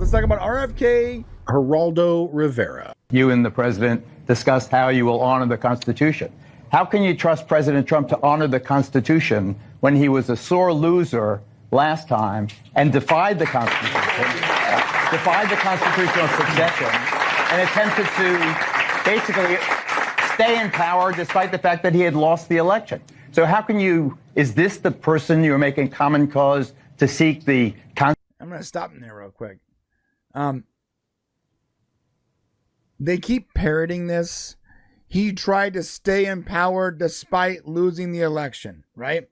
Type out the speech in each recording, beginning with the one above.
Let's talk about RFK Geraldo Rivera. You and the president discussed how you will honor the Constitution. How can you trust President Trump to honor the Constitution when he was a sore loser last time and defied the Constitution, defied the constitutional succession, and attempted to basically stay in power despite the fact that he had lost the election? So how can you, is this the person you're making common cause to seek the Constitution? I'm going to stop in there real quick. They keep parroting this. He tried to stay in power despite losing the election, right?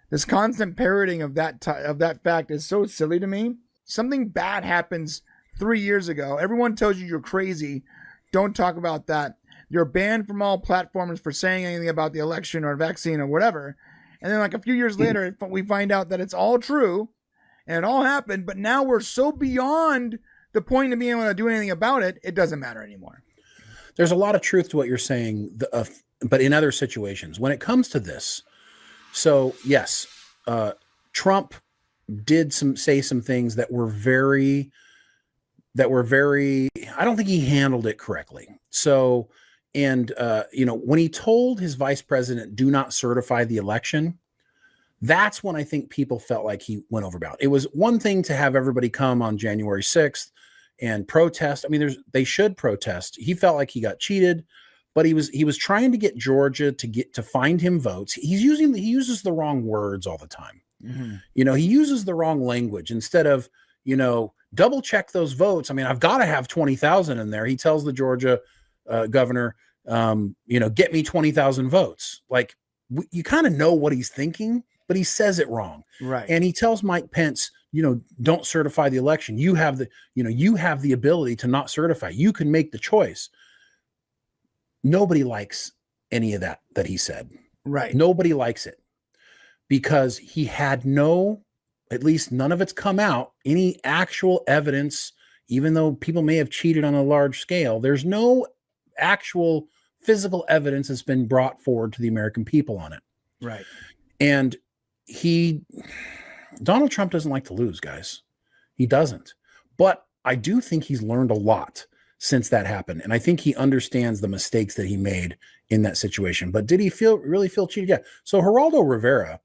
This constant parroting of that fact is so silly to me. Something bad happens 3 years ago. Everyone tells you you're crazy. Don't talk about that. You're banned from all platforms for saying anything about the election or vaccine or whatever. And then like a few years later, we find out that it's all true and it all happened. But now we're so beyond the point of being able to do anything about it, it doesn't matter anymore. There's a lot of truth to what you're saying, but in other situations, when it comes to this, so yes, Trump did say some things that were very, I don't think he handled it correctly. So, and when he told his vice president, do not certify the election, that's when I think people felt like he went overbound. It was one thing to have everybody come on January 6th and protest. I mean, they should protest. He felt like he got cheated, but he was trying to get Georgia to find him votes. He uses the wrong words all the time. Mm-hmm. He uses the wrong language instead of, double check those votes. I mean, I've got to have 20,000 in there. He tells the Georgia governor, get me 20,000 votes. Like you kind of know what he's thinking, but he says it wrong. Right. And he tells Mike Pence, don't certify the election. You have the ability to not certify. You can make the choice. Nobody likes any of that he said. Right. Nobody likes it because he had at least none of it's come out, any actual evidence, even though people may have cheated on a large scale. There's no actual physical evidence that's been brought forward to the American people on it. Right. And Donald Trump doesn't like to lose, guys. He doesn't. But I do think he's learned a lot since that happened. And I think he understands the mistakes that he made in that situation. But did he really feel cheated? Yeah. So Geraldo Rivera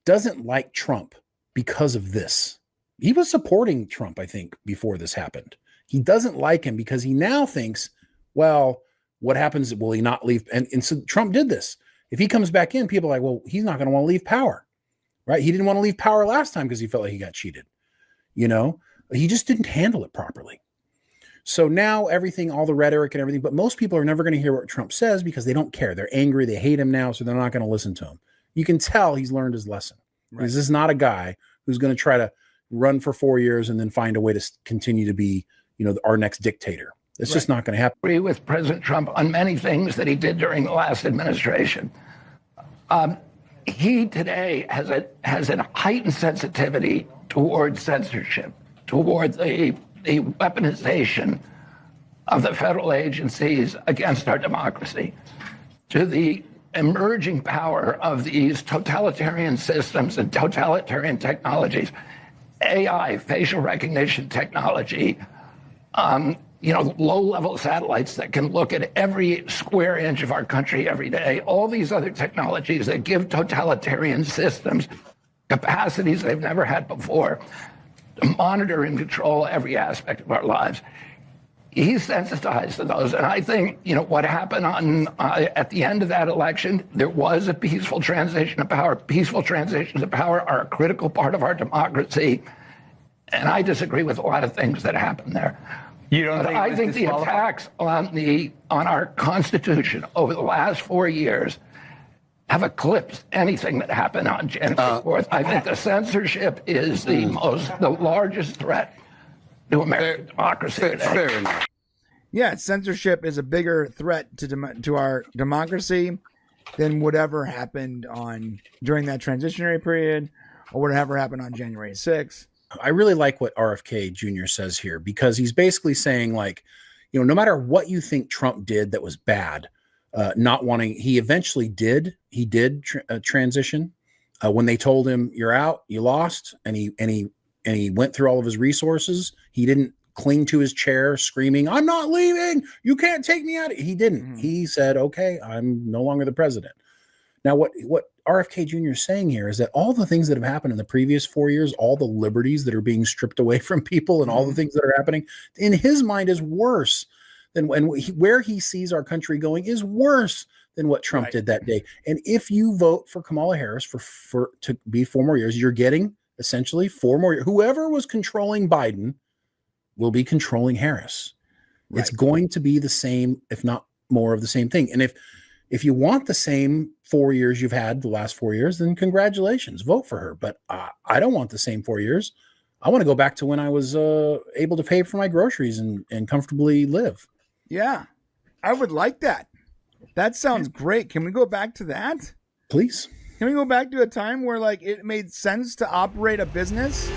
doesn't like Trump because of this. He was supporting Trump, I think, before this happened. He doesn't like him because he now thinks, well, what happens? Will he not leave? And so Trump did this. If he comes back in, people are like, well, he's not going to want to leave power. Right? He didn't want to leave power last time because he felt like he got cheated. He just didn't handle it properly. So now everything, all the rhetoric and everything, but most people are never going to hear what Trump says because they don't care. They're angry. They hate him now. So they're not going to listen to him. You can tell he's learned his lesson. Right. This is not a guy who's going to try to run for 4 years and then find a way to continue to be, our next dictator. It's just not going to happen. I agree with President Trump on many things that he did during the last administration. He today has a heightened sensitivity towards censorship, towards the weaponization of the federal agencies against our democracy, to the emerging power of these totalitarian systems and totalitarian technologies, AI, facial recognition technology, low-level satellites that can look at every square inch of our country every day, all these other technologies that give totalitarian systems capacities they've never had before to monitor and control every aspect of our lives. He's sensitized to those. And I think, what happened at the end of that election, there was a peaceful transition of power. Peaceful transitions of power are a critical part of our democracy. And I disagree with a lot of things that happened there. I think the attacks on our Constitution over the last 4 years have eclipsed anything that happened on January 4th. I think the censorship is the largest threat to American democracy today. Fair enough. Yeah, censorship is a bigger threat to our democracy than whatever happened during that transitionary period or whatever happened on January 6th. I really like what RFK Jr. says here because he's basically saying no matter what you think Trump did that was bad, he eventually did transition when they told him you're out, you lost. And he went through all of his resources. He didn't cling to his chair screaming, "I'm not leaving. You can't take me out." He didn't. Mm-hmm. He said, "Okay, I'm no longer the president." Now, what RFK Jr. is saying here is that all the things that have happened in the previous 4 years, all the liberties that are being stripped away from people and all the things that are happening in his mind is worse than where he sees our country going is worse than what Trump did that day. And if you vote for Kamala Harris for to be 4 more years, you're getting essentially 4 more years. Whoever was controlling Biden will be controlling Harris. Right. It's going to be the same, if not more of the same thing. And if you want the same 4 years you've had the last 4 years, then congratulations, vote for her. But I don't want the same 4 years. I want to go back to when I was able to pay for my groceries and comfortably live. Yeah, I would like that. That sounds great. Can we go back to that? Please. Can we go back to a time where like it made sense to operate a business